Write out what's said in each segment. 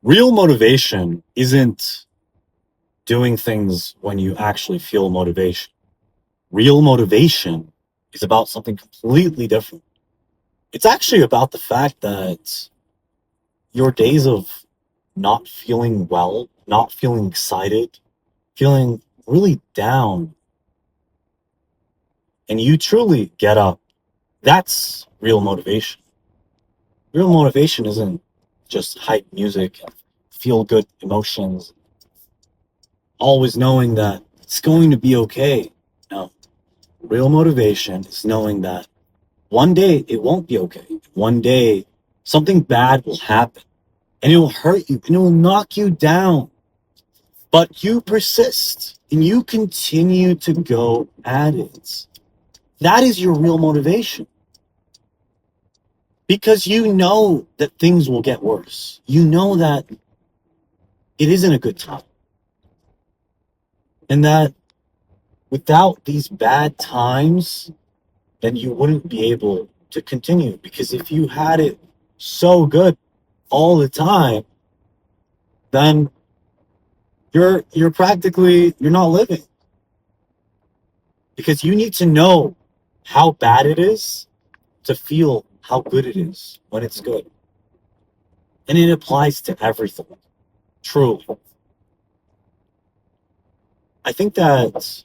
Real motivation isn't doing things when you actually feel motivation. Real motivation is about something completely different. It's actually about the fact that your days of not feeling well, not feeling excited, feeling really down, and you truly get up, that's real motivation. Real motivation isn't just hype music and feel good emotions, always knowing that it's going to be okay. No, real motivation is knowing that one day it won't be okay. One day something bad will happen and it will hurt you and it will knock you down. But you persist and you continue to go at it. That is your real motivation because you know that things will get worse. You know that it isn't a good time and that without these bad times, then you wouldn't be able to continue because if you had it so good all the time, then you're practically you're not living because you need to know how bad it is to feel how good it is when it's good. And it applies to everything. Truly. I think that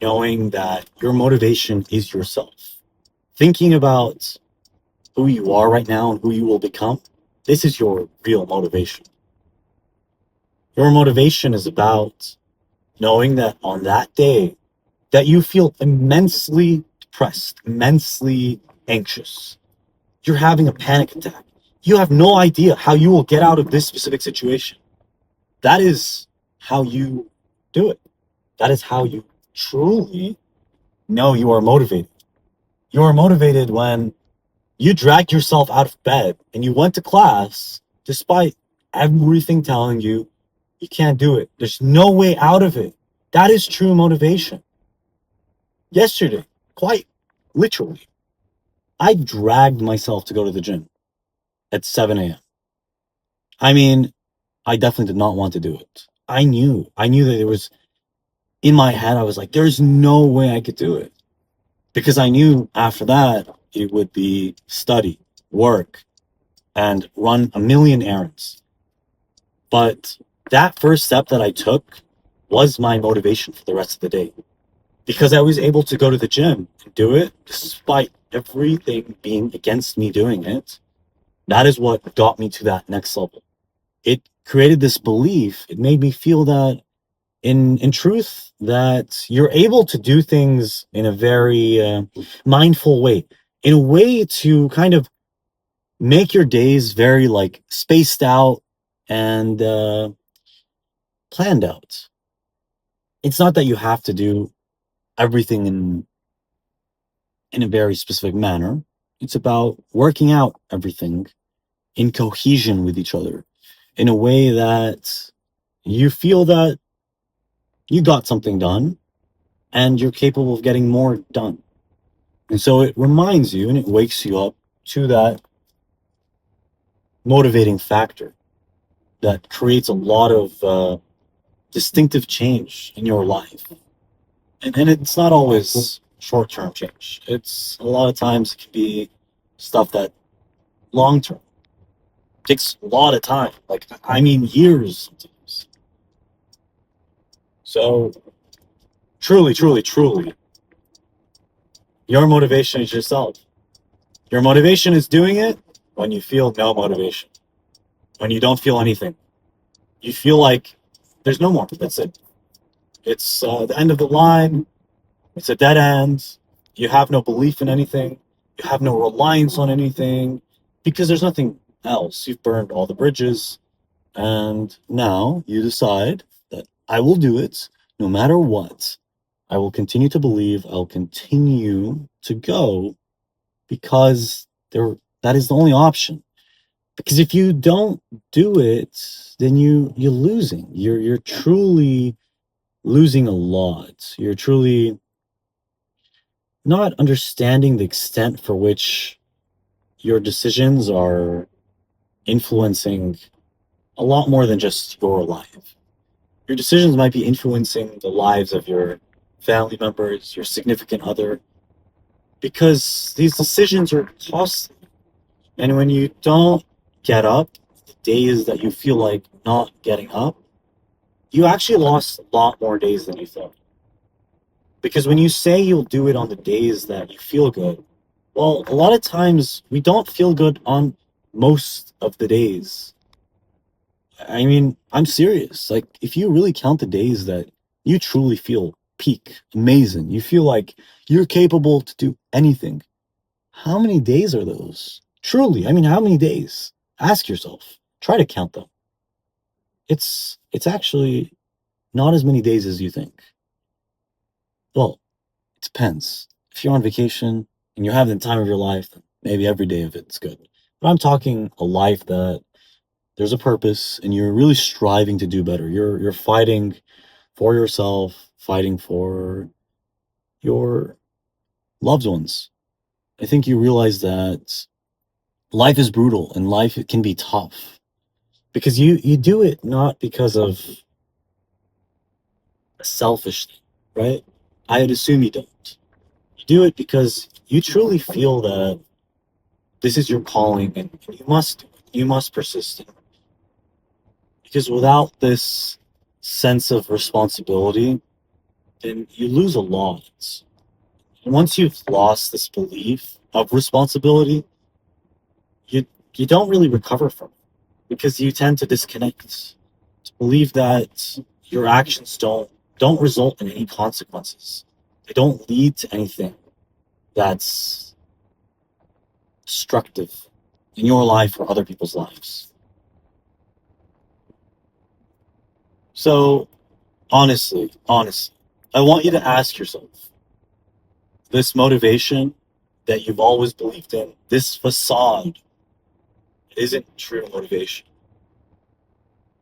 knowing that your motivation is yourself, thinking about who you are right now and who you will become, this is your real motivation. Your motivation is about knowing that on that day that you feel immensely depressed, immensely anxious. You're having a panic attack. You have no idea how you will get out of this specific situation. That is how you do it. That is how you truly know you are motivated. You are motivated when you dragged yourself out of bed and you went to class despite everything telling you you can't do it. There's no way out of it. That is true motivation. Yesterday, quite literally, I dragged myself to go to the gym at 7 a.m. I mean, I definitely did not want to do it. I knew that it was in my head. I was like, there's no way I could do it because I knew after that it would be study, work, and run a million errands. But that first step that I took was my motivation for the rest of the day because I was able to go to the gym and do it despite everything being against me doing it. That is what got me to that next level. It created this belief. It made me feel that in truth that you're able to do things in a very mindful way, in a way to kind of make your days very like spaced out and planned out. It's not that you have to do everything in a very specific manner. It's about working out everything in cohesion with each other in a way that you feel that you got something done and you're capable of getting more done. And so it reminds you and it wakes you up to that motivating factor that creates a lot of distinctive change in your life. And it's not always short term change, it's a lot of times it can be stuff that long term takes a lot of time. Like, I mean, years sometimes. So, truly, truly, truly, your motivation is yourself. Your motivation is doing it when you feel no motivation, when you don't feel anything. You feel like there's no more. That's it. It's the end of the line. It's a dead end. You have no belief in anything. You have no reliance on anything because there's nothing else. You've burned all the bridges. And now you decide that I will do it no matter what. I will continue to believe. I'll continue to go because that is the only option. Because if you don't do it, then you're losing. You're truly losing a lot. You're truly not understanding the extent for which your decisions are influencing a lot more than just your life. Your decisions might be influencing the lives of your family members, your significant other, because these decisions are costly. And when you don't get up, the days that you feel like not getting up, you actually lost a lot more days than you thought. Because when you say you'll do it on the days that you feel good, well, a lot of times we don't feel good on most of the days. I mean, I'm serious. Like, if you really count the days that you truly feel peak, amazing, you feel like you're capable to do anything, how many days are those? Truly, I mean, how many days? Ask yourself. Try to count them. It's actually not as many days as you think. Well, it depends. If you're on vacation and you're having the time of your life, then maybe every day of it's good. But I'm talking a life that there's a purpose and you're really striving to do better. You're fighting for yourself, fighting for your loved ones. I think you realize that life is brutal and life it can be tough because you do it not because of a selfish thing, right? I'd assume you don't. You do it because you truly feel that this is your calling and you must persist in it. Because without this sense of responsibility, then you lose a lot. And once you've lost this belief of responsibility, you you don't really recover from it because you tend to disconnect, to believe that your actions don't result in any consequences. They don't lead to anything that's destructive in your life or other people's lives. So honestly, I want you to ask yourself this motivation that you've always believed in, this facade isn't true motivation.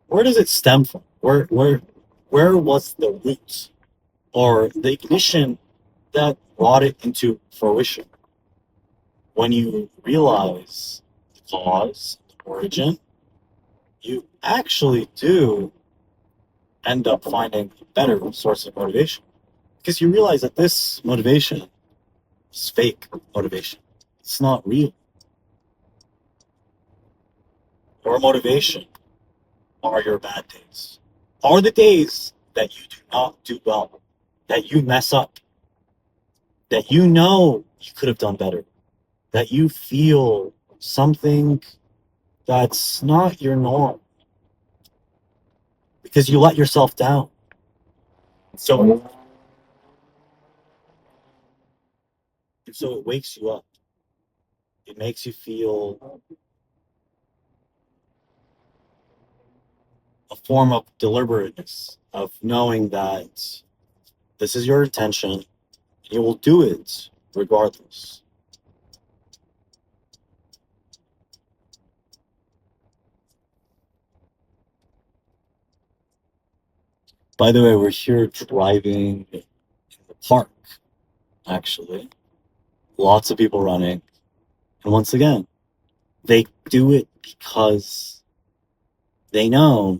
Where does it stem from? Where was the root or the ignition that brought it into fruition? When you realize the cause, the origin, you actually do end up finding a better source of motivation because you realize that this motivation is fake motivation. It's not real. Your motivation are your bad days, are the days that you do not do well, that you mess up, that you know you could have done better, that you feel something that's not your norm because you let yourself down. So, so it wakes you up. It makes you feel a form of deliberateness, of knowing that this is your intention and you will do it regardless. By the way, we're here driving in the park, actually. Lots of people running. And once again, they do it because they know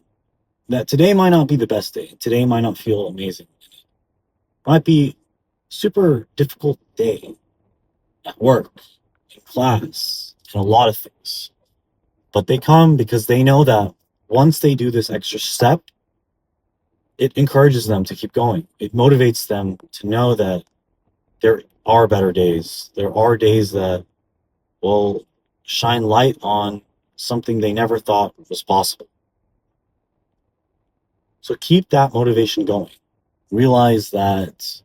that today might not be the best day. Today might not feel amazing. Might be super difficult day at work, in class, and a lot of things. But they come because they know that once they do this extra step, it encourages them to keep going. It motivates them to know that there are better days. There are days that will shine light on something they never thought was possible. So keep that motivation going. Realize that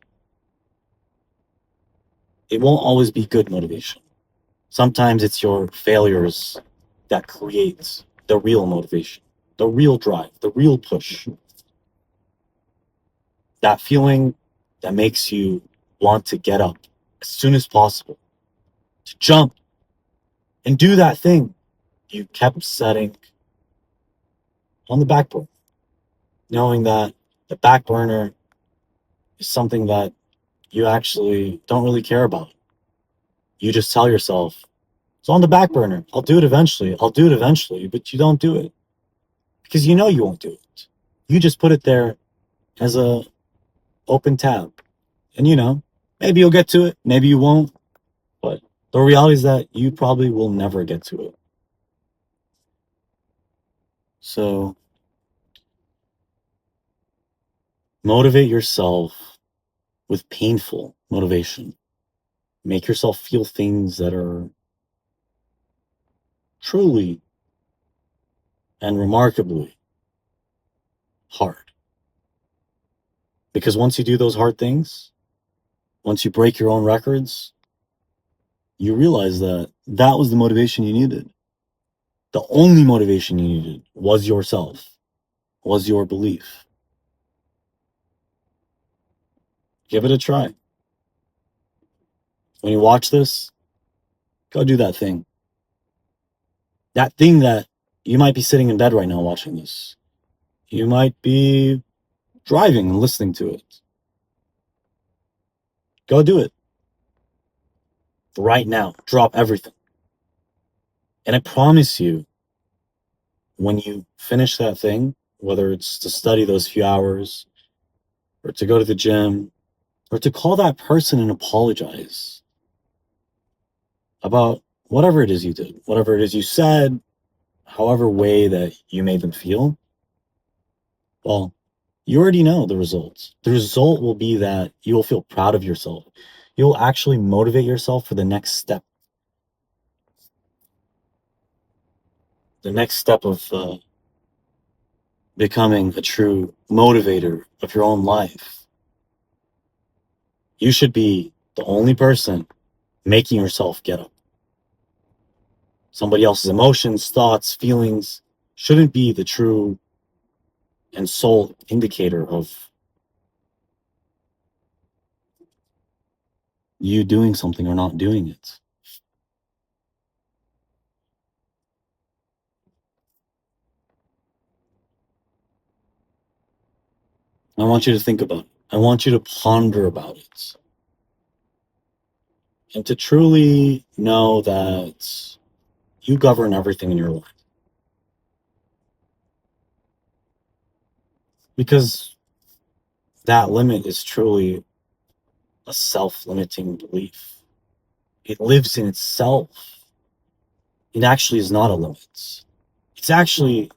it won't always be good motivation. Sometimes it's your failures that create the real motivation, the real drive, the real push. That feeling that makes you want to get up as soon as possible, to jump and do that thing you kept setting on the back burner, knowing that the back burner is something that you actually don't really care about. You just tell yourself, it's on the back burner. I'll do it eventually. I'll do it eventually, but you don't do it because you know you won't do it. You just put it there as a open tab. And maybe you'll get to it, maybe you won't. But the reality is that you probably will never get to it. So motivate yourself with painful motivation. Make yourself feel things that are truly and remarkably hard. Because once you do those hard things, once you break your own records, you realize that that was the motivation you needed. The only motivation you needed was yourself, was your belief. Give it a try. When you watch this, go do that thing. That thing that you might be sitting in bed right now watching this. You might be driving and listening to it. Go do it. Right now. Drop everything. And I promise you, when you finish that thing, whether it's to study those few hours, or to go to the gym, or to call that person and apologize about whatever it is you did, whatever it is you said, however way that you made them feel, well, you already know the results. The result will be that you will feel proud of yourself. You'll actually motivate yourself for the next step. The next step of becoming a true motivator of your own life. You should be the only person making yourself get up. Somebody else's emotions, thoughts, feelings shouldn't be the true and sole indicator of you doing something or not doing it. I want you to think about it. I want you to ponder about it. And to truly know that you govern everything in your life. Because that limit is truly a self-limiting belief. It lives in itself. It actually is not a limit. It's actually,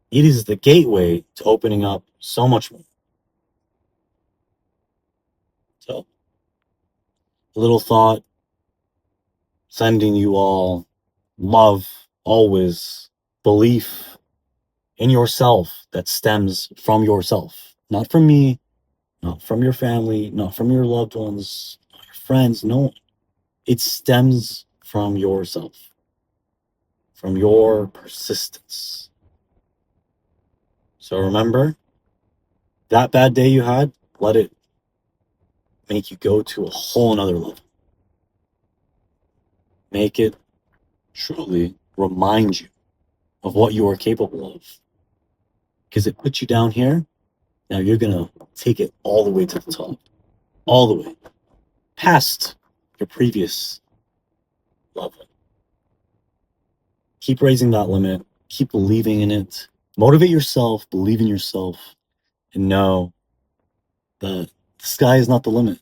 it is the gateway to opening up so much more. So, a little thought, sending you all love, always, belief in yourself that stems from yourself, not from me, not from your family, not from your loved ones, not your friends. No, it stems from yourself, from your persistence. So remember, that bad day you had, let it make you go to a whole nother level. Make it truly remind you of what you are capable of. Because it put you down here. Now you're going to take it all the way to the top, all the way past your previous level. Keep raising that limit. Keep believing in it. Motivate yourself, believe in yourself, and know that the sky is not the limit.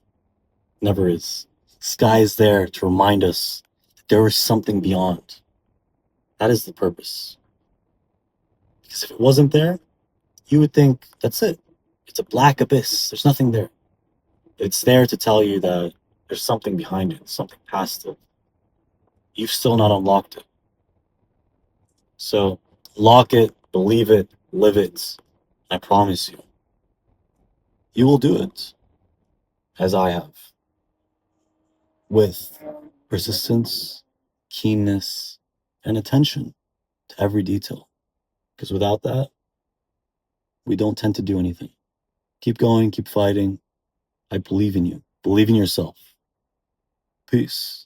Never is. The sky is there to remind us that there is something beyond. That is the purpose. Because if it wasn't there, you would think that's it. It's a black abyss. There's nothing there. It's there to tell you that there's something behind it, something past it. You've still not unlocked it. So lock it, believe it, live it. I promise you, you will do it as I have, with persistence, keenness, and attention to every detail. Because without that, we don't tend to do anything. Keep going, keep fighting. I believe in you. Believe in yourself. Peace.